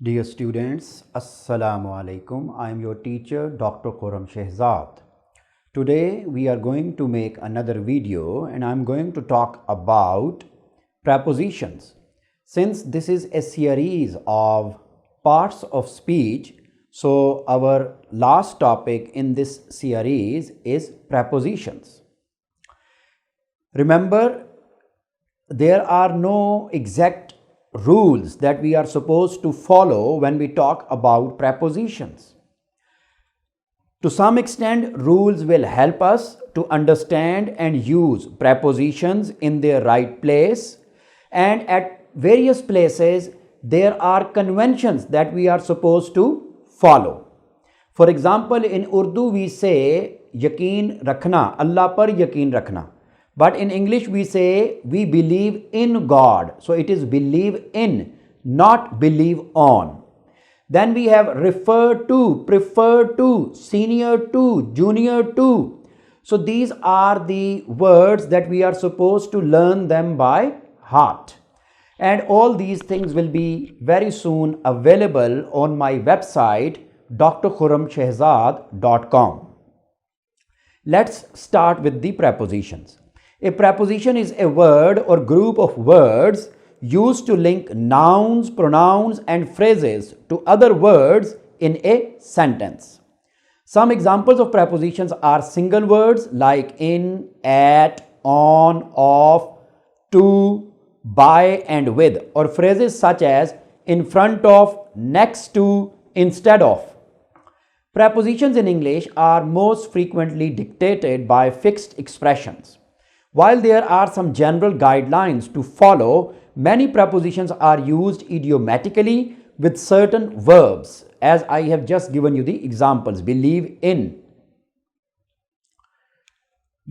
Dear students, Assalamu alaikum. I am your teacher Dr. Khurram Shehzad. Today we are going to make another video and I am going to talk about prepositions. Since this is a series of parts of speech, so our last topic in this series is prepositions. Remember, there are no exact rules that we are supposed to follow when we talk about prepositions. To some extent, rules will help us to understand and use prepositions in their right place, and at various places there are conventions that we are supposed to follow. For example, in Urdu we say yaqeen rakhna, Allah par yaqeen rakhna. But in English we say we believe in God. So it is believe in, not believe on. Then we have refer to, prefer to, senior to, junior to. So these are the words that we are supposed to learn them by heart. And all these things will be very soon available on my website drkhurramshehzad.com. Let's start with the prepositions. A preposition is a word or group of words used to link nouns, pronouns and phrases to other words in a sentence. Some examples of prepositions are single words like in, at, on, off, to, by and with, or phrases such as in front of, next to, instead of. Prepositions in English are most frequently dictated by fixed expressions. While there are some general guidelines to follow, many prepositions are used idiomatically with certain verbs, as I have just given you the examples: believe in,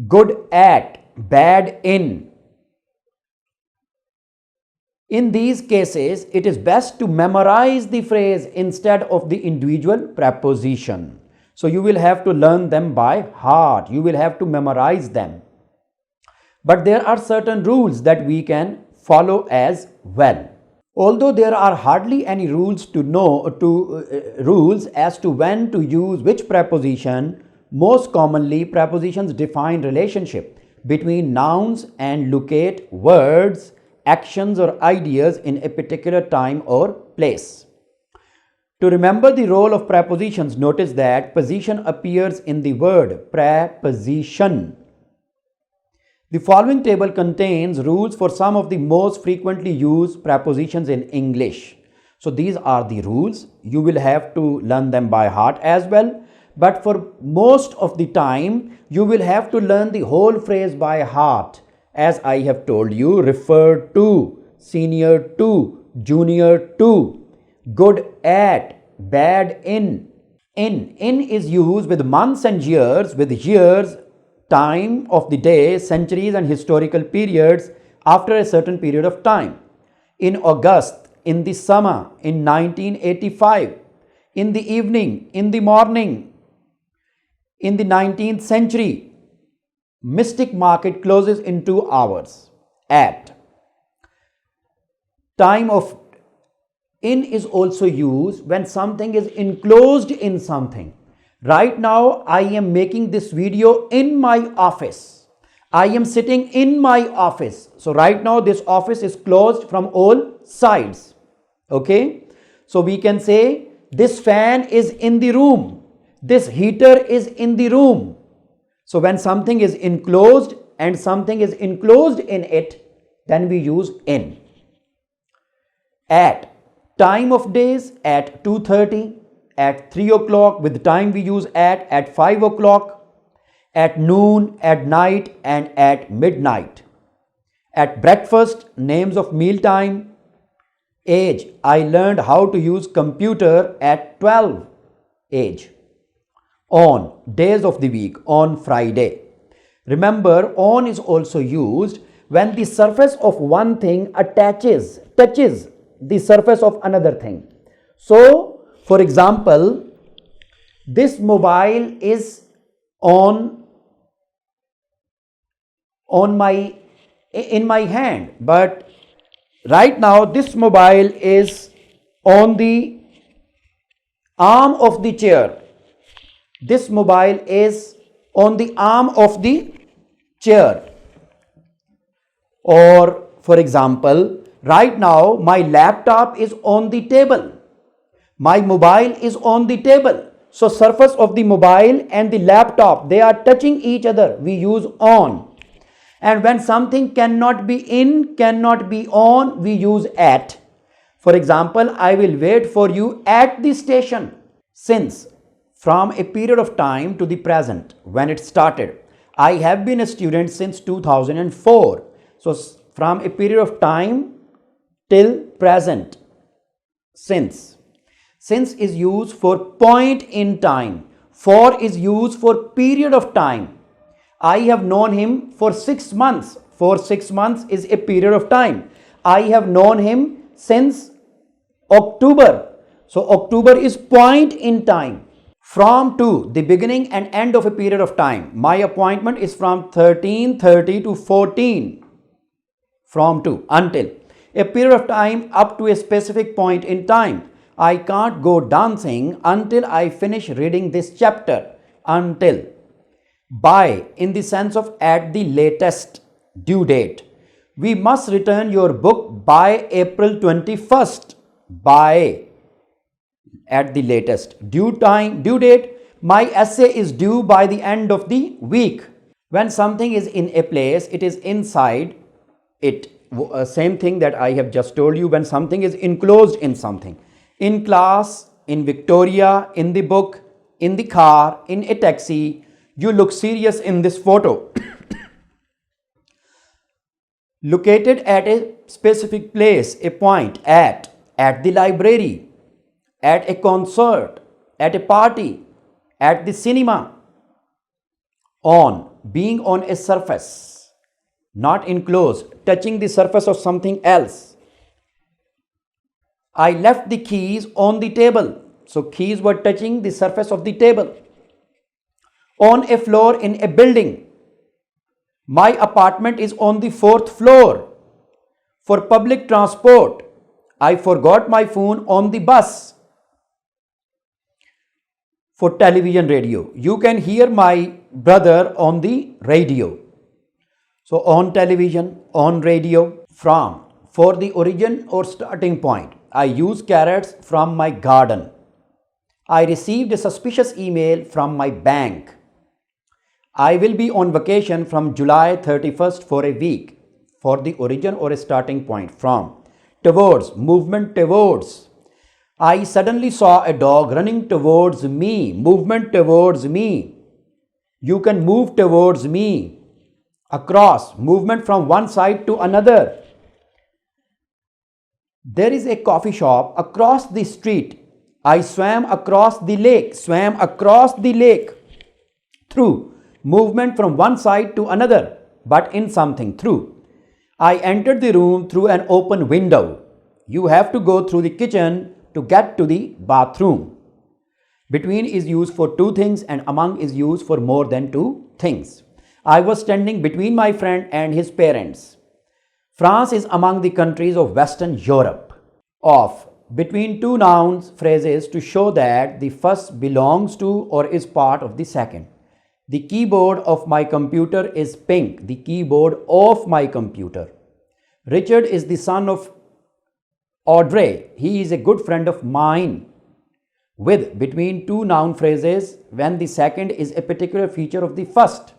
good at, bad in. In these cases, it is best to memorize the phrase instead of the individual preposition. So you will have to learn them by heart. You will have to memorize them. But there are certain rules that we can follow as well. Although there are hardly any rules rules as to when to use which preposition, most commonly prepositions define relationship between nouns and locate words, actions or ideas in a particular time or place. To remember the role of prepositions, notice that position appears in the word preposition. The following table contains rules for some of the most frequently used prepositions in English. So these are the rules. You will have to learn them by heart as well. But for most of the time, you will have to learn the whole phrase by heart. As I have told you, refer to, senior to, junior to, good at, bad in. In is used with months and years, with years, time of the day, centuries and historical periods after a certain period of time. In August, in the summer, in 1985, in the evening, in the morning, in the 19th century. Mystic market closes in 2 hours. At. Time of in is also used when something is enclosed in something. Right now, I am making this video in my office. I am sitting in my office. So right now, this office is closed from all sides. Okay. So we can say this fan is in the room. This heater is in the room. So when something is enclosed and something is enclosed in it, then we use in. At. Time of days at 2:30. At 3 o'clock, with time we use at 5 o'clock, at noon, at night and at midnight. At breakfast, names of meal time. Age, I learned how to use computer at 12 age. On, days of the week, on Friday. Remember, on is also used when the surface of one thing touches the surface of another thing. So, for example, this mobile is in my hand, but right now this mobile is on the Arm of the chair. This mobile is on the arm of the chair. Or for example, right now my laptop is on the table. My mobile is on the table. So surface of the mobile and the laptop, they are touching each other. We use on. And when something cannot be in, cannot be on, we use at. For example, I will wait for you at the station. Since, from a period of time to the present, when it started. I have been a student since 2004. So from a period of time till present. Since. Since is used for point in time. For is used for period of time. I have known him for 6 months. For 6 months is a period of time. I have known him since October. So October is point in time. From to, the beginning and end of a period of time. My appointment is from 13:30 to 14. From to, until. A period of time up to a specific point in time. I can't go dancing until I finish reading this chapter. Until. By, in the sense of at the latest due date. We must return your book by April 21st. By, at the latest. Due time, due date. My essay is due by the end of the week. When something is in a place, it is inside it. Same thing that I have just told you. When something is enclosed in something. In class, in Victoria, in the book, in the car, in a taxi. You look serious in this photo. Located at a specific place, a point, at the library, at a concert, at a party, at the cinema. On, being on a surface, not enclosed, touching the surface of something else. I left the keys on the table. So keys were touching the surface of the table. On a floor in a building. My apartment is on the 4th floor. For public transport, I forgot my phone on the bus. For television, radio, you can hear my brother on the radio. So on television, on radio. From, for the origin or starting point. I use carrots from my garden. I received a suspicious email from my bank. I will be on vacation from July 31st for a week. For the origin or a starting point. From. Towards, movement towards. I suddenly saw a dog running towards me. Movement towards me. You can move towards me. Across, movement from one side to another. There is a coffee shop across the street. I swam across the lake. Swam across the lake. Through, movement from one side to another, but in something. Through. I entered the room through an open window. You have to go through the kitchen to get to the bathroom. Between is used for two things and among is used for more than two things. I was standing between my friend and his parents. France is among the countries of Western Europe. Of, between two nouns phrases to show that the first belongs to or is part of the second. The keyboard of my computer is pink. The keyboard of my computer. Richard is the son of Audrey. He is a good friend of mine. With, between two noun phrases when the second is a particular feature of the first.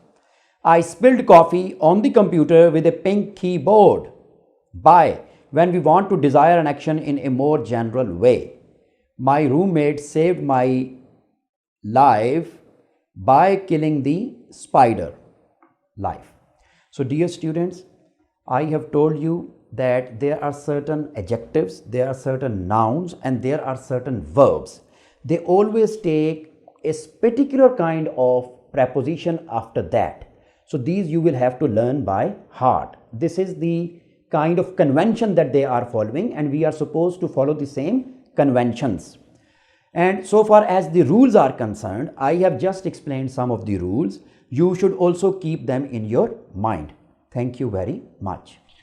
I spilled coffee on the computer with a pink keyboard. By, when we want to desire an action in a more general way. My roommate saved my life by killing the spider. Life. So dear students, I have told you that there are certain adjectives, there are certain nouns, and there are certain verbs. They always take a particular kind of preposition after that. So these you will have to learn by heart. This is the kind of convention that they are following, and we are supposed to follow the same conventions. And so far as the rules are concerned, I have just explained some of the rules. You should also keep them in your mind. Thank you very much.